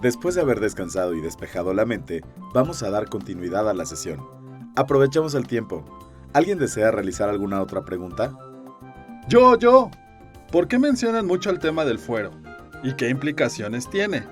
Después de haber descansado y despejado la mente, vamos a dar continuidad a la sesión. Aprovechemos el tiempo. ¿Alguien desea realizar alguna otra pregunta? Yo. ¿Por qué mencionan mucho el tema del fuero? ¿Y qué implicaciones tiene?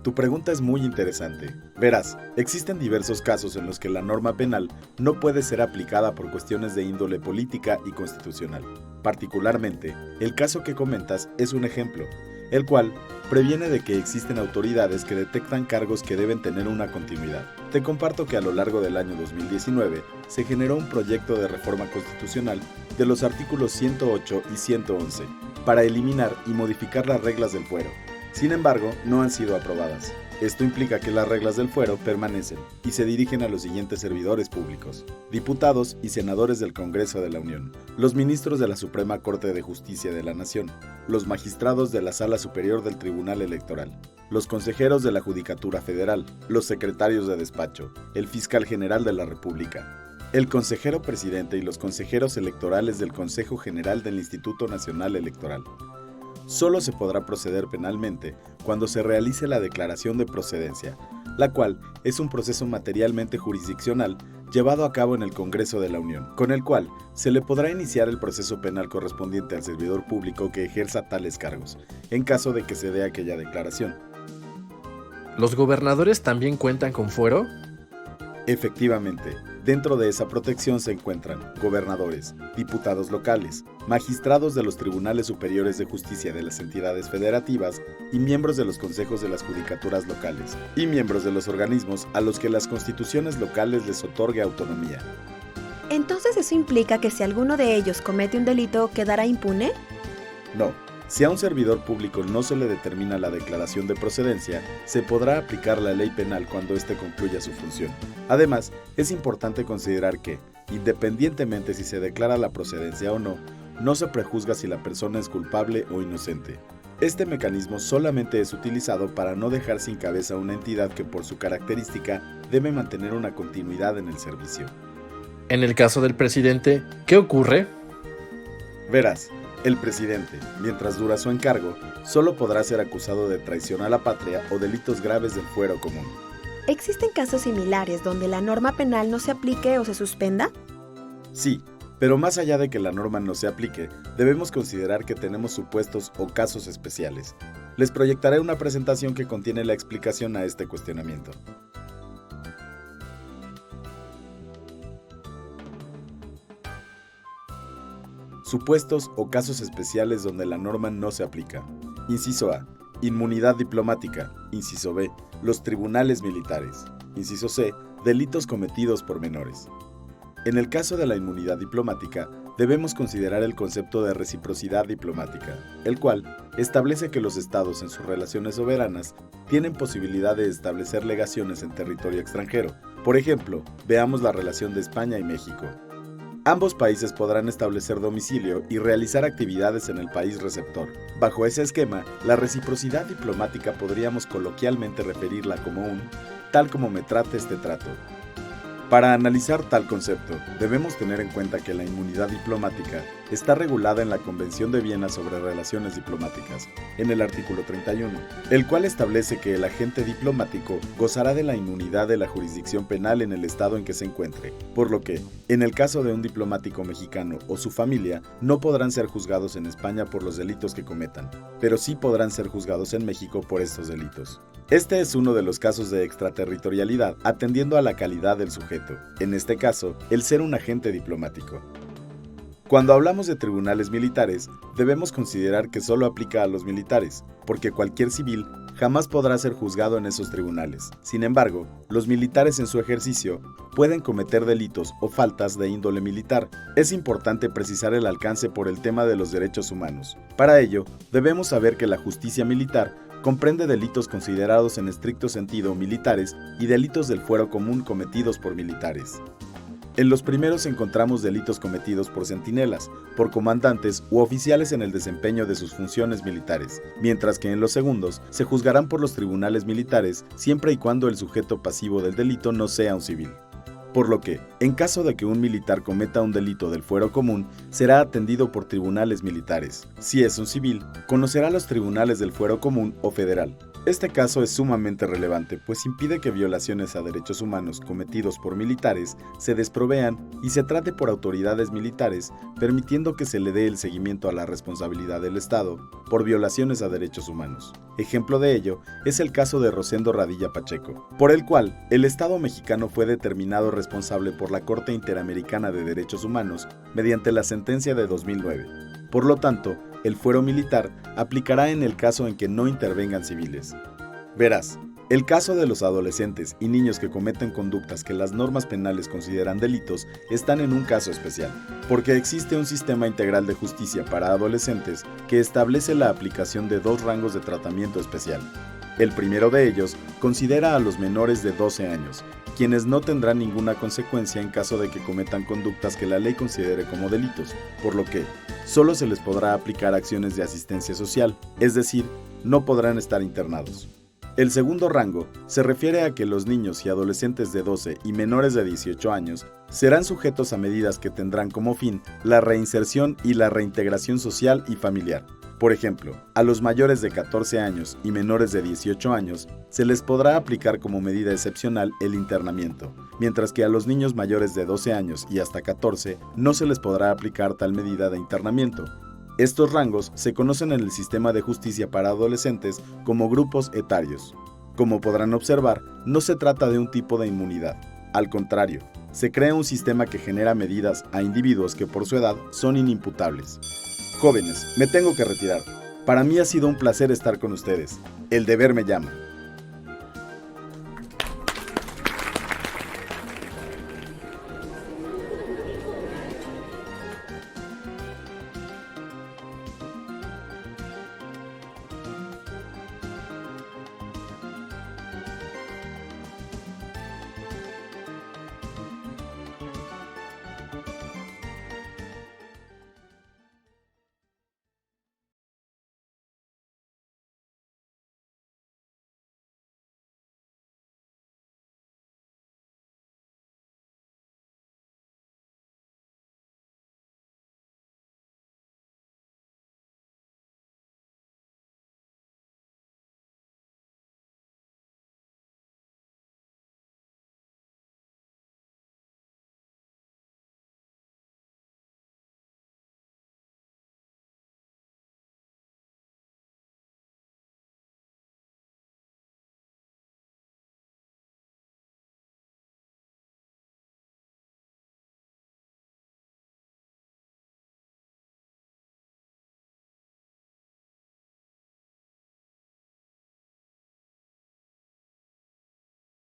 Tu pregunta es muy interesante. Verás, existen diversos casos en los que la norma penal no puede ser aplicada por cuestiones de índole política y constitucional. Particularmente, el caso que comentas es un ejemplo, el cual previene de que existen autoridades que detectan cargos que deben tener una continuidad. Te comparto que a lo largo del año 2019 se generó un proyecto de reforma constitucional de los artículos 108 y 111 para eliminar y modificar las reglas del fuero. Sin embargo, no han sido aprobadas. Esto implica que las reglas del fuero permanecen y se dirigen a los siguientes servidores públicos: diputados y senadores del Congreso de la Unión, los ministros de la Suprema Corte de Justicia de la Nación, los magistrados de la Sala Superior del Tribunal Electoral, los consejeros de la Judicatura Federal, los secretarios de despacho, el fiscal general de la República, el consejero presidente y los consejeros electorales del Consejo General del Instituto Nacional Electoral. Solo se podrá proceder penalmente cuando se realice la declaración de procedencia, la cual es un proceso materialmente jurisdiccional llevado a cabo en el Congreso de la Unión, con el cual se le podrá iniciar el proceso penal correspondiente al servidor público que ejerza tales cargos, en caso de que se dé aquella declaración. ¿Los gobernadores también cuentan con fuero? Efectivamente, dentro de esa protección se encuentran gobernadores, diputados locales, magistrados de los tribunales superiores de justicia de las entidades federativas y miembros de los consejos de las judicaturas locales, y miembros de los organismos a los que las constituciones locales les otorgue autonomía. ¿Entonces eso implica que si alguno de ellos comete un delito, quedará impune? No. Si a un servidor público no se le determina la declaración de procedencia, se podrá aplicar la ley penal cuando éste concluya su función. Además, es importante considerar que, independientemente si se declara la procedencia o no, no se prejuzga si la persona es culpable o inocente. Este mecanismo solamente es utilizado para no dejar sin cabeza a una entidad que por su característica debe mantener una continuidad en el servicio. En el caso del presidente, ¿qué ocurre? Verás, el presidente, mientras dura su encargo, solo podrá ser acusado de traición a la patria o delitos graves del fuero común. ¿Existen casos similares donde la norma penal no se aplique o se suspenda? Sí, pero más allá de que la norma no se aplique, debemos considerar que tenemos supuestos o casos especiales. Les proyectaré una presentación que contiene la explicación a este cuestionamiento. Supuestos o casos especiales donde la norma no se aplica. Inciso A. Inmunidad diplomática. Inciso B. Los tribunales militares. Inciso C. Delitos cometidos por menores. En el caso de la inmunidad diplomática, debemos considerar el concepto de reciprocidad diplomática, el cual establece que los estados en sus relaciones soberanas tienen posibilidad de establecer legaciones en territorio extranjero. Por ejemplo, veamos la relación de España y México. Ambos países podrán establecer domicilio y realizar actividades en el país receptor. Bajo ese esquema, la reciprocidad diplomática podríamos coloquialmente referirla como un tal como me trates te trato. Para analizar tal concepto, debemos tener en cuenta que la inmunidad diplomática está regulada en la Convención de Viena sobre Relaciones Diplomáticas, en el artículo 31, el cual establece que el agente diplomático gozará de la inmunidad de la jurisdicción penal en el estado en que se encuentre, por lo que, en el caso de un diplomático mexicano o su familia, no podrán ser juzgados en España por los delitos que cometan, pero sí podrán ser juzgados en México por estos delitos. Este es uno de los casos de extraterritorialidad, atendiendo a la calidad del sujeto, en este caso, el ser un agente diplomático. Cuando hablamos de tribunales militares, debemos considerar que solo aplica a los militares, porque cualquier civil jamás podrá ser juzgado en esos tribunales. Sin embargo, los militares en su ejercicio pueden cometer delitos o faltas de índole militar. Es importante precisar el alcance por el tema de los derechos humanos. Para ello, debemos saber que la justicia militar comprende delitos considerados en estricto sentido militares y delitos del fuero común cometidos por militares. En los primeros encontramos delitos cometidos por centinelas, por comandantes u oficiales en el desempeño de sus funciones militares, mientras que en los segundos se juzgarán por los tribunales militares siempre y cuando el sujeto pasivo del delito no sea un civil. Por lo que, en caso de que un militar cometa un delito del fuero común, será atendido por tribunales militares. Si es un civil, conocerá los tribunales del fuero común o federal. Este caso es sumamente relevante, pues impide que violaciones a derechos humanos cometidos por militares se desprovean y se trate por autoridades militares, permitiendo que se le dé el seguimiento a la responsabilidad del Estado por violaciones a derechos humanos. Ejemplo de ello es el caso de Rosendo Radilla Pacheco, por el cual el Estado mexicano fue determinado responsable por la Corte Interamericana de Derechos Humanos mediante la sentencia de 2009. Por lo tanto, el fuero militar aplicará en el caso en que no intervengan civiles. Verás, el caso de los adolescentes y niños que cometen conductas que las normas penales consideran delitos están en un caso especial, porque existe un sistema integral de justicia para adolescentes que establece la aplicación de 2 rangos de tratamiento especial. El primero de ellos considera a los menores de 12 años, quienes no tendrán ninguna consecuencia en caso de que cometan conductas que la ley considere como delitos, por lo que solo se les podrá aplicar acciones de asistencia social, es decir, no podrán estar internados. El segundo rango se refiere a que los niños y adolescentes de 12 y menores de 18 años serán sujetos a medidas que tendrán como fin la reinserción y la reintegración social y familiar. Por ejemplo, a los mayores de 14 años y menores de 18 años se les podrá aplicar como medida excepcional el internamiento, mientras que a los niños mayores de 12 años y hasta 14 no se les podrá aplicar tal medida de internamiento. Estos rangos se conocen en el sistema de justicia para adolescentes como grupos etarios. Como podrán observar, no se trata de un tipo de inmunidad. Al contrario, se crea un sistema que genera medidas a individuos que por su edad son inimputables. Jóvenes, me tengo que retirar. Para mí ha sido un placer estar con ustedes. El deber me llama.